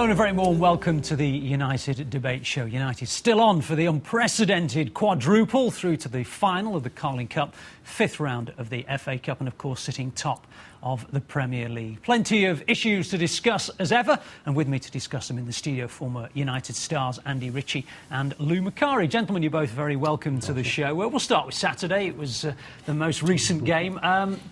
and a very warm welcome to the United Debate Show. United still on for the unprecedented quadruple through to the final of the Carling Cup, fifth round of the FA Cup, and of course sitting top of the Premier League. Plenty of issues to discuss as ever, and with me to discuss them in the studio, former United stars Andy Ritchie and Lou Macari. Gentlemen, you're both very welcome to the show. Well, we'll start with Saturday. It was the most recent game.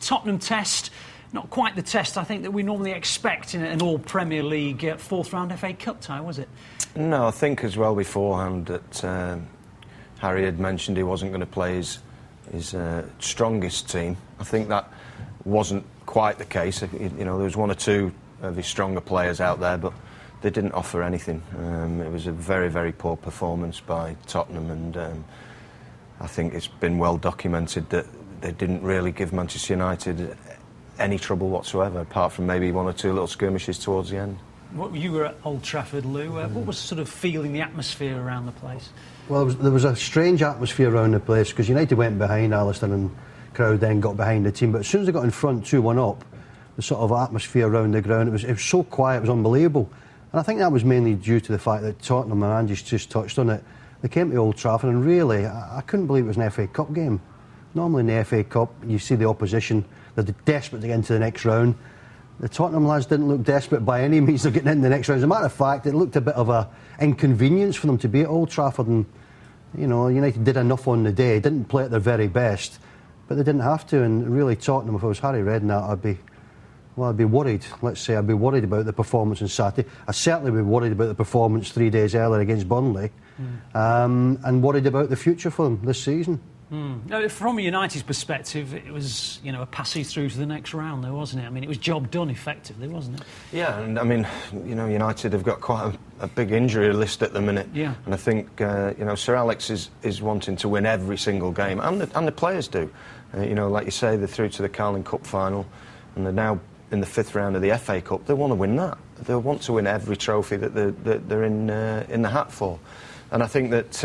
Tottenham test. Not quite the test, I think, that we normally expect in an all-Premier League fourth-round FA Cup tie, was it? No, I think as well beforehand that Harry had mentioned he wasn't going to play his strongest team. I think that wasn't quite the case. You know, there was one or two of his stronger players out there, but they didn't offer anything. It was a very, very poor performance by Tottenham, and I think it's been well documented that they didn't really give Manchester United any trouble whatsoever, apart from maybe one or two little skirmishes towards the end. You were at Old Trafford, Lou. What was sort of feeling, the atmosphere around the place? Well, there was a strange atmosphere around the place because United went behind Alistair and the crowd then got behind the team. But as soon as they got in front 2-1 up, the sort of atmosphere around the ground, it was so quiet, it was unbelievable. And I think that was mainly due to the fact that Tottenham, and Andy's just touched on it, they came to Old Trafford and really, I couldn't believe it was an FA Cup game. Normally in the FA Cup, you see the opposition, they're desperate to get into the next round. The Tottenham lads didn't look desperate by any means of getting into the next round. As a matter of fact, it looked a bit of an inconvenience for them to be at Old Trafford, and you know, United did enough on the day, didn't play at their very best, but they didn't have to. And really, Tottenham, if I was Harry Redknapp, I'd be worried. Let's say I'd be worried about the performance on Saturday. I'd certainly be worried about the performance 3 days earlier against Burnley, and worried about the future for them this season. No, from a United's perspective, it was, you know, a passage through to the next round, though, wasn't it? I mean, it was job done effectively, wasn't it? Yeah, and I mean, you know, United have got quite a big injury list at the minute. Yeah. And I think, you know, Sir Alex is wanting to win every single game, and the players do. You know, like you say, they're through to the Carling Cup final, and they're now in the fifth round of the FA Cup. They want to win that. They want to win every trophy that they're in the hat for. And I think that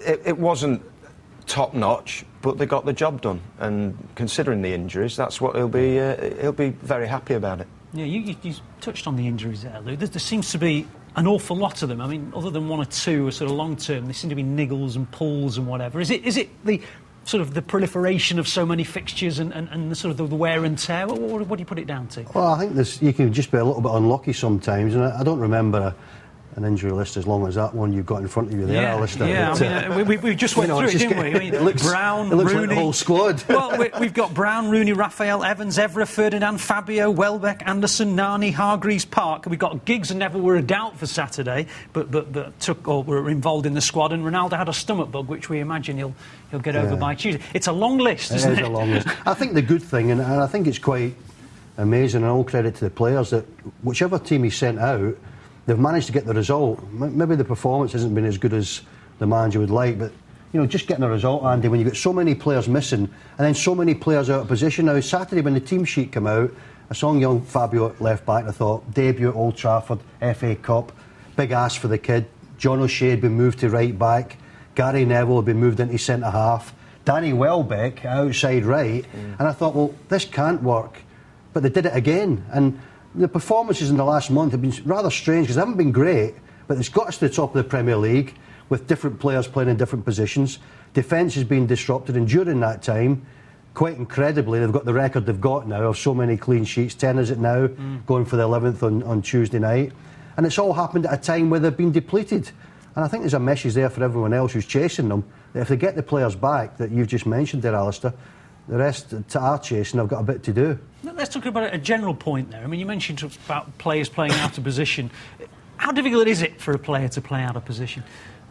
it wasn't top-notch, but they got the job done. And considering the injuries, that's what he'll be very happy about it. Yeah, you touched on the injuries there, Lou. There seems to be an awful lot of them. I mean, other than one or two are sort of long-term, there seem to be niggles and pulls and whatever. Is it the sort of the proliferation of so many fixtures and the sort of the wear and tear? What do you put it down to? Well, I think you can just be a little bit unlucky sometimes, and I don't remember an injury list as long as that one you've got in front of you there, Alistair. Yeah, I mean, we just went through it, didn't we? I mean, Brown, it looks Rooney, like the whole squad. Well, we've got Brown, Rooney, Raphael, Evans, Evra, Ferdinand, Fabio, Welbeck, Anderson, Nani, Hargreaves, Park. We've got Giggs and Neville were a doubt for Saturday, but were involved in the squad, and Ronaldo had a stomach bug, which we imagine he'll get over by Tuesday. It's a long list, isn't it? It is a long list. I think the good thing, and I think it's quite amazing, and all credit to the players, that whichever team he sent out, they've managed to get the result. Maybe the performance hasn't been as good as the manager would like, but you know, just getting a result, Andy, when you get so many players missing and then so many players out of position. Now, Saturday when the team sheet came out, I saw young Fabio at left back, and I thought, debut at Old Trafford, FA Cup, big ask for the kid. John O'Shea had been moved to right back, Gary Neville had been moved into centre half, Danny Welbeck outside right, and I thought, well, this can't work, but they did it again. And the performances in the last month have been rather strange because they haven't been great, but it's got us to the top of the Premier League with different players playing in different positions. Defence has been disrupted, and during that time, quite incredibly, they've got the record they've got now of so many clean sheets. 10 is it now, going for the 11th on Tuesday night. And it's all happened at a time where they've been depleted. And I think there's a message there for everyone else who's chasing them, that if they get the players back that you've just mentioned there, Alistair, the rest are chasing, I've got a bit to do. Let's talk about a general point there. I mean, you mentioned about players playing out of position. How difficult is it for a player to play out of position?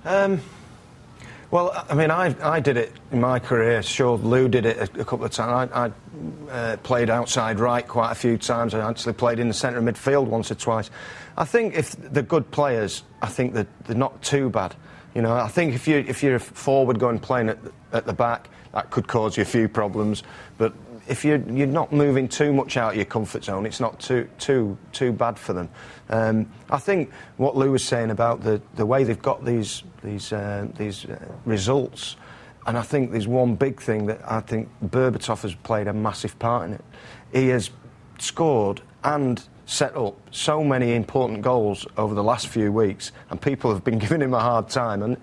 Well, I mean, I did it in my career. Sure, Lou did it a couple of times. I played outside right quite a few times. I actually played in the centre of midfield once or twice. I think if they're good players, I think that they're not too bad. You know, I think if you're a forward going playing at the back, that could cause you a few problems. But if you're not moving too much out of your comfort zone, it's not too bad for them. I think what Lou was saying about the way they've got these results, and I think there's one big thing that I think Berbatov has played a massive part in it. He has scored and set up so many important goals over the last few weeks, and people have been giving him a hard time. And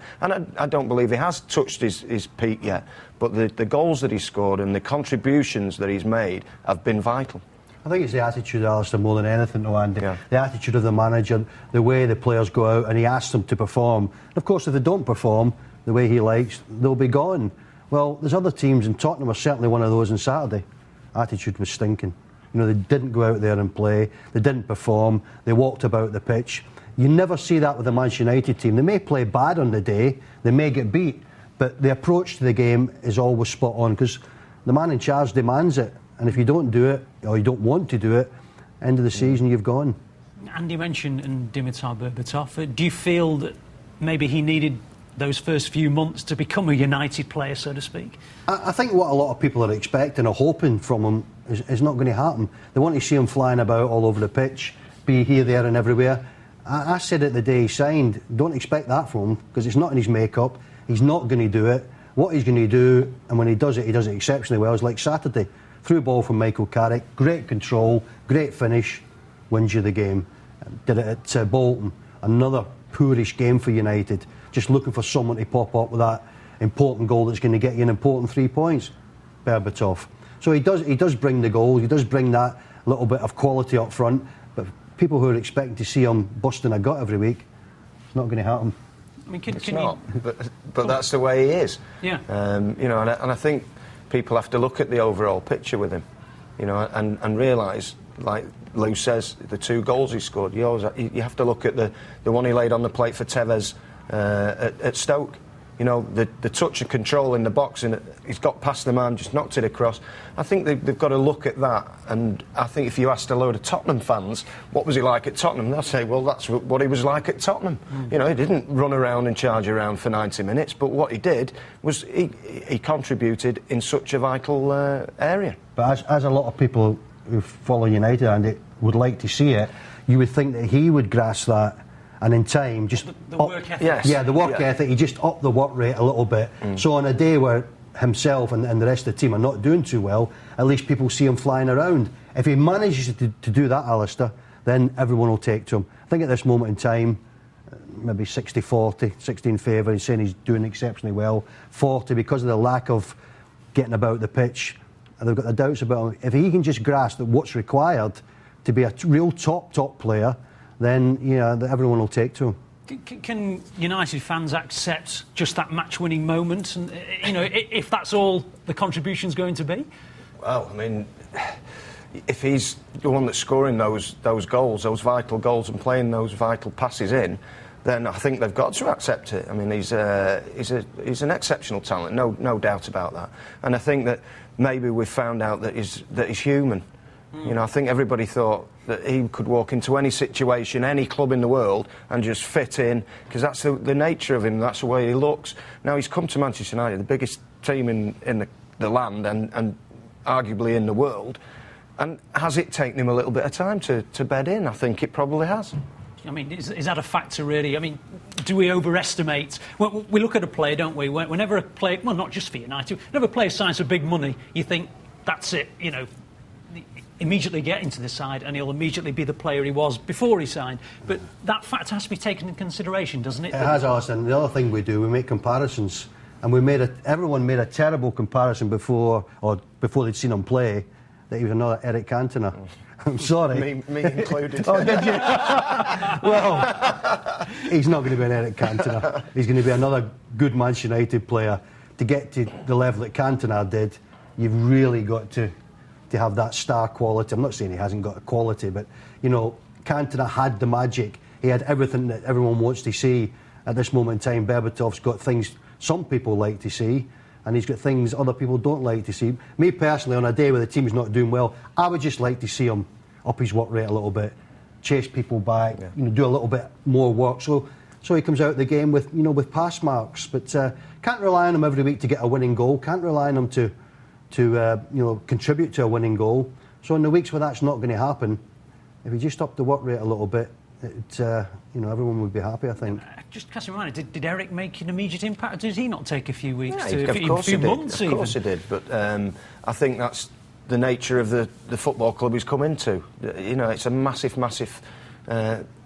I don't believe he has touched his peak yet, but the goals that he scored and the contributions that he's made have been vital. I think it's the attitude, Alistair, more than anything, though, Andy. Yeah. The attitude of the manager, the way the players go out, and he asks them to perform. And of course, if they don't perform the way he likes, they'll be gone. Well, there's other teams, and Tottenham are certainly one of those on Saturday. Attitude was stinking. You know, they didn't go out there and play. They didn't perform. They walked about the pitch. You never see that with the Manchester United team. They may play bad on the day. They may get beat. But the approach to the game is always spot on because the man in charge demands it. And if you don't do it, or you don't want to do it, end of the season, you've gone. Andy mentioned Dimitar Berbatov. Do you feel that maybe he needed those first few months to become a United player, so to speak? I think what a lot of people are expecting or hoping from him is not going to happen. They want to see him flying about all over the pitch, be here, there and everywhere. I said it the day he signed, don't expect that from him because it's not in his makeup. He's not going to do it. What he's going to do, and when he does it exceptionally well, is like Saturday. Through ball from Michael Carrick, great control, great finish, wins you the game. Did it at Bolton, another poorish game for United. Just looking for someone to pop up with that important goal that's going to get you an important 3 points. Berbatov. So he does bring the goals, he does bring that little bit of quality up front, but people who are expecting to see him busting a gut every week, it's not going to happen. I mean, It's not, but that's the way he is. Yeah. You know, and I think people have to look at the overall picture with him, you know, and realise, like Lou says, the 2 goals he scored. You have to look at the one he laid on the plate for Tevez at Stoke. You know, the touch and control in the box, and he's got past the man, just knocked it across. I think they've got to look at that, and I think if you asked a load of Tottenham fans, what was he like at Tottenham, they'll say, well, that's what he was like at Tottenham. You know, he didn't run around and charge around for 90 minutes, but what he did was he contributed in such a vital area. But as a lot of people who follow United and would like to see it, you would think that he would grasp that. And in time, just the work ethic. Yes. Yeah, the work ethic. He just upped the work rate a little bit. So on a day where himself and the rest of the team are not doing too well, at least people see him flying around. If he manages to do that, Alistair, then everyone will take to him. I think at this moment in time, maybe 60-40, 60 in favour. He's saying he's doing exceptionally well. 40 because of the lack of getting about the pitch. And they've got the doubts about him. If he can just grasp that what's required to be a real top player, then everyone will take to him. Can United fans accept just that match-winning moment, and if that's all the contribution's going to be? Well, I mean, if he's the one that's scoring those goals, those vital goals, and playing those vital passes in, then I think they've got to accept it. I mean, he's an exceptional talent, no doubt about that. And I think that maybe we've found out that he's human. You know, I think everybody thought that he could walk into any situation, any club in the world, and just fit in, because that's the nature of him, that's the way he looks. Now, he's come to Manchester United, the biggest team in the land and arguably in the world, and has it taken him a little bit of time to bed in? I think it probably has. I mean, is that a factor, really? I mean, do we overestimate? Well, we look at a player, don't we? Whenever a player, well, not just for United, whenever a player signs for big money, you think, that's it, you know, immediately get into the side and he'll immediately be the player he was before he signed. But that fact has to be taken into consideration, doesn't it? It has, Alison. The other thing we do, we make comparisons. And everyone made a terrible comparison before they'd seen him play, that he was another Eric Cantona. I'm sorry. Me included. Oh, did you? Well, he's not going to be an Eric Cantona. He's going to be another good Manchester United player. To get to the level that Cantona did, you've really got to have that star quality. I'm not saying he hasn't got a quality, but, you know, Cantona had the magic. He had everything that everyone wants to see at this moment in time. Berbatov's got things some people like to see, and he's got things other people don't like to see. Me personally, on a day where the team's not doing well, I would just like to see him up his work rate a little bit, chase people back, do a little bit more work, so he comes out of the game with pass marks. But can't rely on him every week to get a winning goal. Can't rely on him to contribute to a winning goal. So in the weeks where that's not going to happen, if he just upped the work rate a little bit, everyone would be happy, I think. Just casting my mind, did Eric make an immediate impact? Did he not take a few weeks? Of course he did. But I think that's the nature of the football club he's come into. You know, it's a massive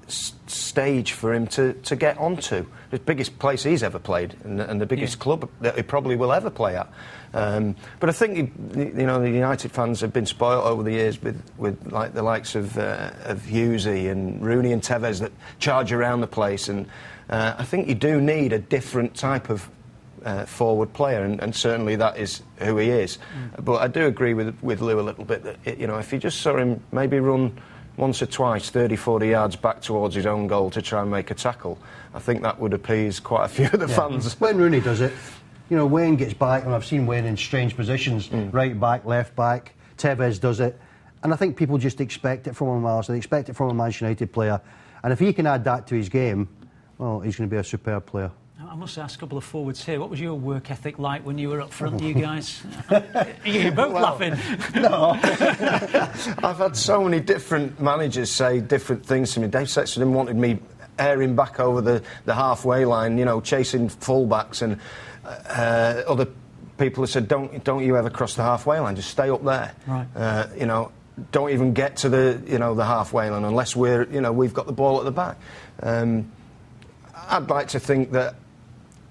stage for him to get onto. The biggest place he's ever played, and the biggest club that he probably will ever play at. But I think the United fans have been spoilt over the years with like the likes of Hughesy and Rooney and Tevez that charge around the place, and I think you do need a different type of forward player, and certainly that is who he is. But I do agree with Lou a little bit that if you just saw him maybe run once or twice 30-40 yards back towards his own goal to try and make a tackle, I think that would appease quite a few of the fans. When Rooney does it, Wayne gets back, and I've seen Wayne in strange positions, right back, left back. Tevez does it, and I think people just expect it from him, Alice. They expect it from a Manchester United player, and if he can add that to his game, well, he's going to be a superb player. I must ask a couple of forwards here, what was your work ethic like when you were up front, you guys? You're both laughing. No. I've had so many different managers say different things to me. Dave Sexton wanted me airing back over the halfway line, chasing full-backs, and other people have said, don't you ever cross the halfway line, just stay up there. Right. Don't even get to the halfway line unless we've got the ball at the back. I'd like to think that,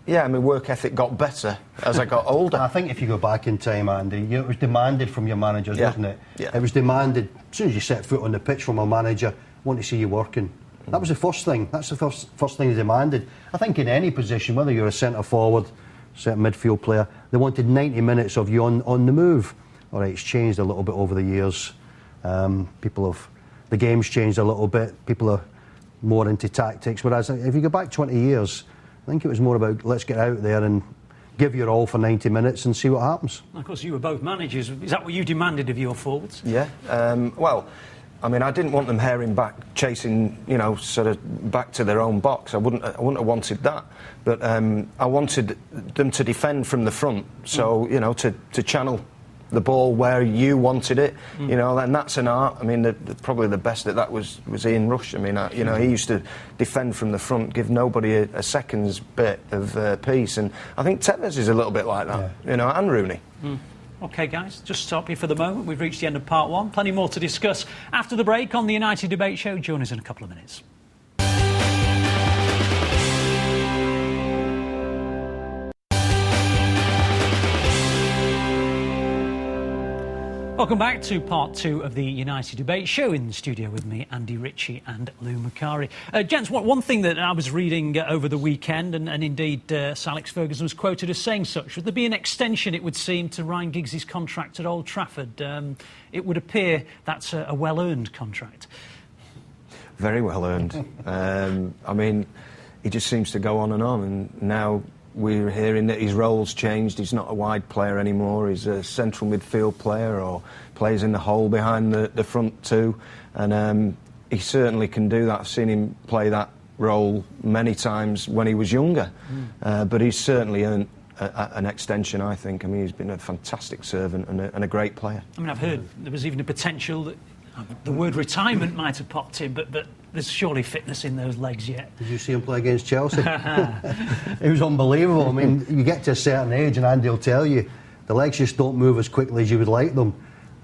work ethic got better as I got older. I think if you go back in time, Andy, it was demanded from your managers, wasn't it? Yeah. It was demanded, as soon as you set foot on the pitch from a manager, want to see you working. That was the first thing. That's the first thing they demanded. I think in any position, whether you're a centre-forward, centre midfield player, they wanted 90 minutes of you on the move. All right, it's changed a little bit over the years. The game's changed a little bit. People are more into tactics, whereas if you go back 20 years, I think it was more about let's get out there and give your all for 90 minutes and see what happens. Of course, you were both managers. Is that what you demanded of your forwards? Yeah. Well, I mean, I didn't want them herring back, chasing, sort of back to their own box. I wouldn't have wanted that. But I wanted them to defend from the front, so, to channel the ball where you wanted it, and that's an art. I mean, probably the best at that was Ian Rush. I mean, he used to defend from the front, give nobody a second's bit of peace, and I think Tevez is a little bit like that, and Rooney. OK, guys, just stop here for the moment. We've reached the end of part one. Plenty more to discuss after the break on the United Debate Show. Join us in a couple of minutes. Welcome back to part two of the United Debate Show. In the studio with me, Andy Ritchie and Lou Macari. Gents, one thing that I was reading over the weekend, and indeed Sir Alex Ferguson was quoted as saying such, would there be an extension, it would seem, to Ryan Giggs' contract at Old Trafford? It would appear that's a well-earned contract. Very well earned. I mean, he just seems to go on, and now we're hearing that his role's changed. He's not a wide player anymore. He's a central midfield player, or plays in the hole behind the front two. And he certainly can do that. I've seen him play that role many times when he was younger. But he's certainly earned an extension, I think. I mean, he's been a fantastic servant and a great player. I mean, I've heard there was even a potential that the word retirement might have popped in, but there's surely fitness in those legs yet. Did you see him play against Chelsea? It was unbelievable. I mean, you get to a certain age, and Andy will tell you, the legs just don't move as quickly as you would like them.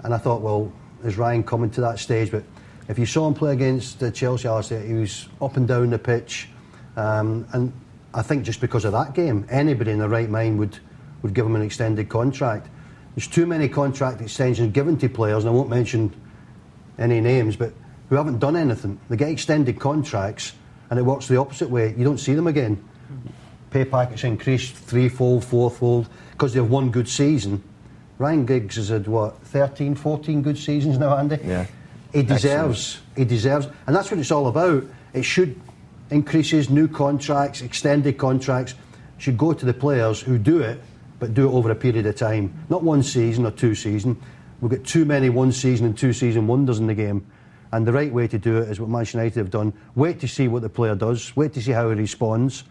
And I thought, well, is Ryan coming to that stage? But if you saw him play against Chelsea, he was up and down the pitch. And I think just because of that game, anybody in their right mind would give him an extended contract. There's too many contract extensions given to players, and I won't mention any names, but who haven't done anything. They get extended contracts, and it works the opposite way. You don't see them again. Pay packets increase threefold, fourfold, because they have one good season. Ryan Giggs has had, 13, 14 good seasons now, Andy? Yeah. He deserves, and that's what it's all about. It should increases, new contracts, extended contracts, should go to the players who do it, but do it over a period of time. Not one season or two seasons. We've got too many one season and two season wonders in the game. And the right way to do it is what Manchester United have done. Wait to see what the player does. Wait to see how he responds.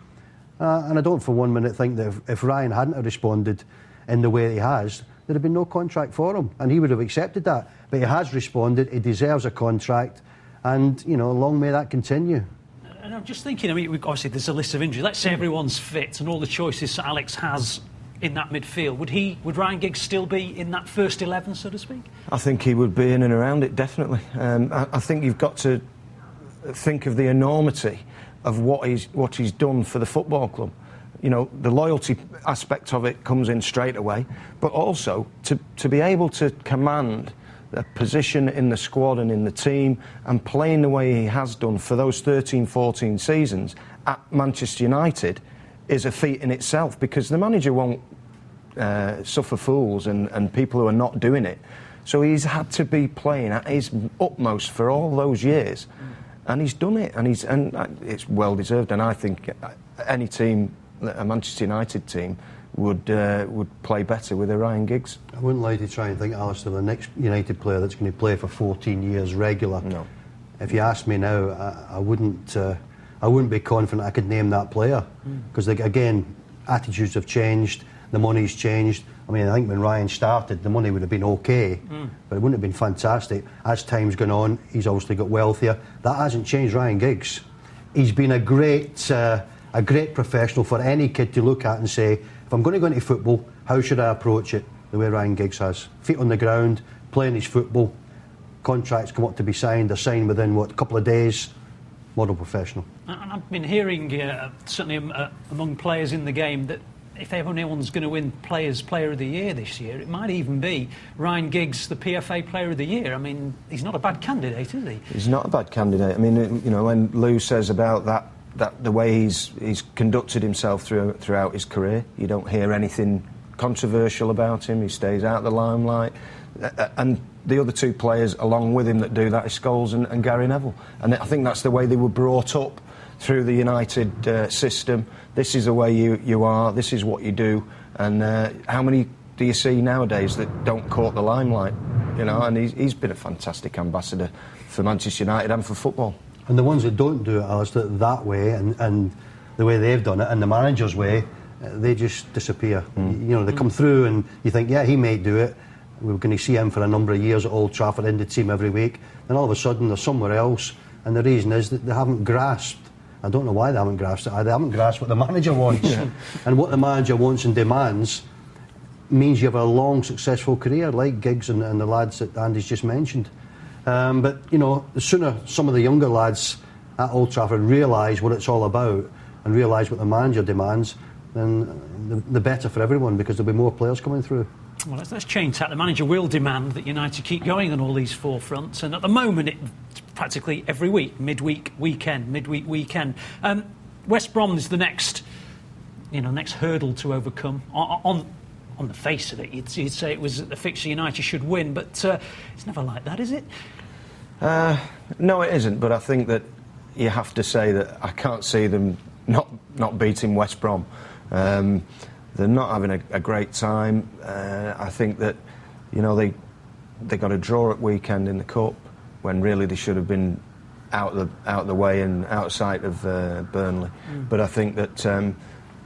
And I don't for 1 minute think that if Ryan hadn't have responded in the way he has, there'd have been no contract for him. And he would have accepted that. But he has responded. He deserves a contract. And, long may that continue. And I'm just thinking, obviously there's a list of injuries. Let's say everyone's fit and all the choices Alex has in that midfield, would Ryan Giggs still be in that first 11, so to speak? I think he would be in and around it, definitely. I think you've got to think of the enormity of what he's done for the football club. You know, the loyalty aspect of it comes in straight away, but also to be able to command a position in the squad and in the team and playing the way he has done for those 13-14 seasons at Manchester United is a feat in itself, because the manager won't suffer fools and people who are not doing it. So he's had to be playing at his utmost for all those years, and he's done it, and it's well deserved. And I think any team, a Manchester United team, would play better with a Ryan Giggs. I wouldn't like to try and think, Alistair, the next United player that's going to play for 14 years regular. No. If you ask me now, I wouldn't be confident I could name that player, because again, attitudes have changed, the money's changed. I mean, I think when Ryan started, the money would have been okay, but it wouldn't have been fantastic. As time's gone on, he's obviously got wealthier. That hasn't changed Ryan Giggs. He's been a great professional for any kid to look at and say, if I'm going to go into football, how should I approach it? The way Ryan Giggs has. Feet on the ground, playing his football, contracts come up to be signed, they're signed within, a couple of days. Model professional. And I've been hearing, certainly among players in the game, that if anyone's going to win Player of the Year this year, it might even be Ryan Giggs, the PFA Player of the Year. I mean, he's not a bad candidate, is he? He's not a bad candidate. I mean, you know, when Lou says about that the way he's conducted himself throughout his career, you don't hear anything controversial about him. He stays out of the limelight. And the other two players along with him that do that is Scholes and Gary Neville. And I think that's the way they were brought up through the United system. This is the way you are, this is what you do. And how many do you see nowadays that don't court the limelight? You know, and he's been a fantastic ambassador for Manchester United and for football. And the ones that don't do it, Alistair, that way and the way they've done it and the manager's way, they just disappear. You know, they come through and you think, yeah, he may do it. We're going to see him for a number of years at Old Trafford in the team every week. Then all of a sudden they're somewhere else, and the reason is that they haven't grasped. I don't know why they haven't grasped it. They haven't grasped what the manager wants. And what the manager wants and demands means you have a long, successful career, like Giggs and the lads that Andy's just mentioned. But, you know, the sooner some of the younger lads at Old Trafford realise what it's all about and realise what the manager demands, then the better for everyone, because there'll be more players coming through. Well, let's change that. The manager will demand that United keep going on all these four fronts, and at the moment it's practically every week, midweek, weekend, midweek, weekend. West Brom is the next hurdle to overcome. On the face of it, you'd say it was a fixture United should win, but it's never like that, is it? No, it isn't. But I think that you have to say that I can't see them not beating West Brom. They're not having a great time. I think that, you know, they got a draw at weekend in the Cup when really they should have been out of the way and outside of Burnley. But I think that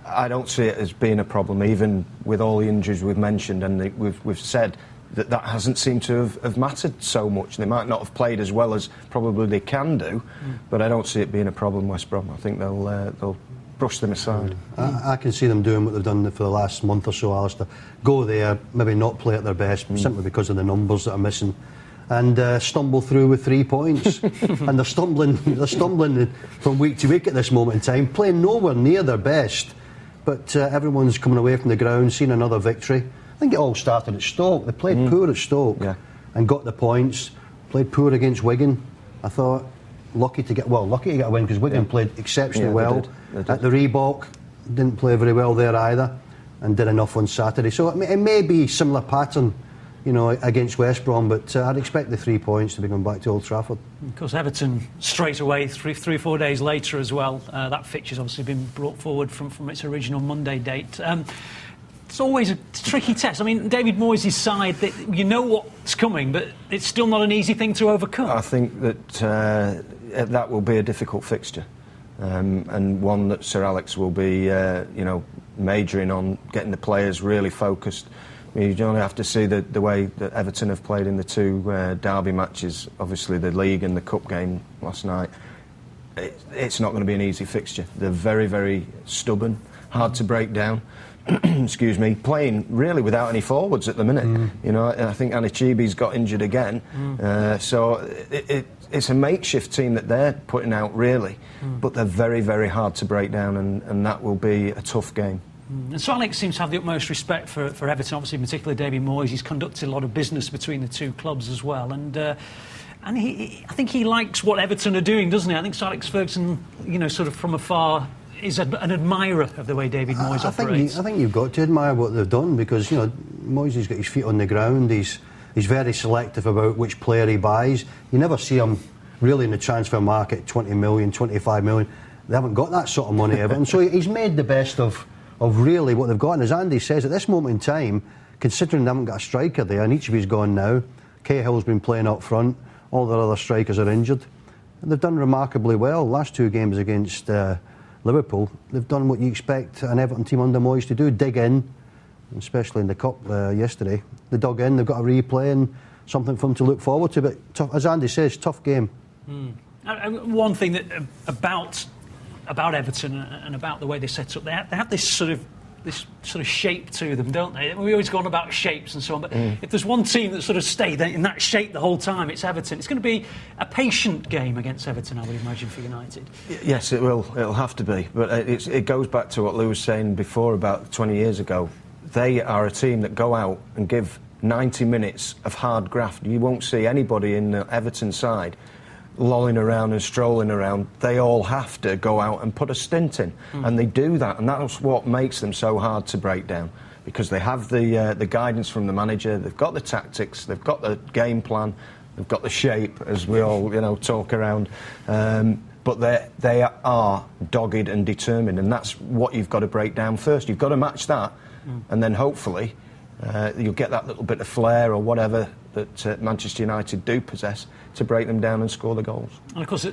I don't see it as being a problem, even with all the injuries we've mentioned, and we've said that hasn't seemed to have mattered so much. They might not have played as well as probably they can do, but I don't see it being a problem, West Brom. I think they'll brush them aside. I can see them doing what they've done for the last month or so, Alistair. Go there, maybe not play at their best, simply because of the numbers that are missing, and stumble through with 3 points. And they're stumbling from week to week at this moment in time, playing nowhere near their best. But everyone's coming away from the ground, seeing another victory. I think it all started at Stoke. They played poor at Stoke and got the points. Played poor against Wigan. I thought, lucky to get a win, because Wigan played exceptionally well. They did. At the Reebok, didn't play very well there either, and did enough on Saturday. So it may be a similar pattern, you know, against West Brom, but I'd expect the 3 points to be going back to Old Trafford. Of course, Everton straight away, 3 or 4 days later as well. That fixture's obviously been brought forward from its original Monday date. It's always a tricky test. I mean, David Moyes' side, you know what's coming, but it's still not an easy thing to overcome. I think that that will be a difficult fixture, and one that Sir Alex will be, majoring on getting the players really focused. I mean, you only have to see the way that Everton have played in the two derby matches, obviously the league and the cup game last night. It's not going to be an easy fixture. They're very, very stubborn, hard to break down. excuse me, playing really without any forwards at the minute. You know, I think Anichibi's got injured again, so it's a makeshift team that they're putting out, really. But they're very, very hard to break down, and that will be a tough game. And Sir Alex seems to have the utmost respect for Everton, obviously, particularly David Moyes. He's conducted a lot of business between the two clubs as well, and I think he likes what Everton are doing, doesn't he? I think Sir Alex Ferguson, you know, sort of from afar, is an admirer of the way David Moyes operates. I think you've got to admire what they've done, because, you know, Moyes has got his feet on the ground. He's very selective about which player he buys. You never see him really in the transfer market, 20 million, 25 million. They haven't got that sort of money, Everton. So he's made the best of really what they've got. And as Andy says, at this moment in time, considering they haven't got a striker there, and each of you's gone now, Cahill's been playing up front, all their other strikers are injured. And they've done remarkably well. Last two games against Liverpool, they've done what you expect an Everton team under Moyes to do, dig in, especially in the Cup yesterday. They dug in, they've got a replay and something for them to look forward to. But tough, as Andy says, tough game. One thing that about Everton and about the way they set up, they have this sort of shape to them, don't they? We always go on about shapes and so on, but if there's one team that sort of stayed in that shape the whole time, it's Everton. It's going to be a patient game against Everton, I would imagine, for United. Yes, it will. It'll have to be. But it goes back to what Lou was saying before about 20 years ago. They are a team that go out and give 90 minutes of hard graft. You won't see anybody in the Everton side lolling around and strolling around. They all have to go out and put a stint in, and they do that, and that's what makes them so hard to break down, because they have the guidance from the manager, they've got the tactics, they've got the game plan, they've got the shape, as we all talk around, but they are dogged and determined, and that's what you've got to break down first. You've got to match that, and then hopefully you'll get that little bit of flair or whatever that Manchester United do possess to break them down and score the goals. And of course,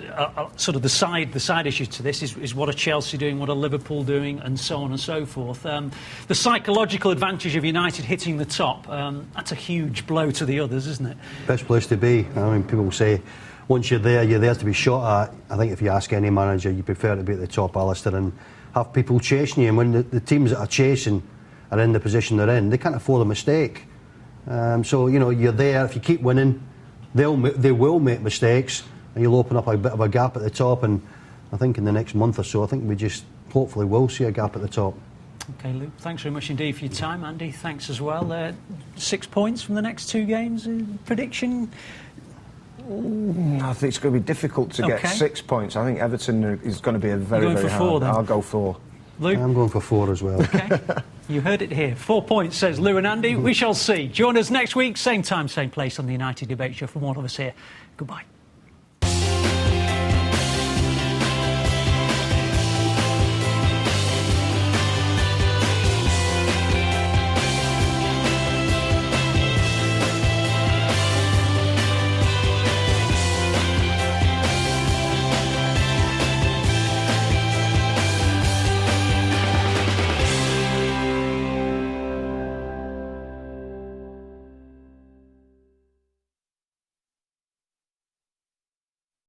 sort of the side issue to this is what are Chelsea doing, what are Liverpool doing, and so on and so forth. The psychological advantage of United hitting the top, that's a huge blow to the others, isn't it? Best place to be. I mean, people say once you're there to be shot at. I think if you ask any manager, you prefer to be at the top, Alistair, and have people chasing you. And when the teams that are chasing are in the position they're in, they can't afford a mistake. So, you know, you're there. If you keep winning, they will make mistakes, and you'll open up a bit of a gap at the top. And I think in the next month or so, I think we just hopefully will see a gap at the top. OK, Luke, thanks very much indeed for your time. Andy, thanks as well. 6 points from the next two games. Prediction? I think it's going to be difficult to get 6 points. I think Everton is going to be a very, very hard. Four, then? I'll go 4. Luke? I'm going for 4 as well. OK. You heard it here. 4 points, says Lou and Andy. We shall see. Join us next week, same time, same place on the United Debate Show. From all of us here, goodbye.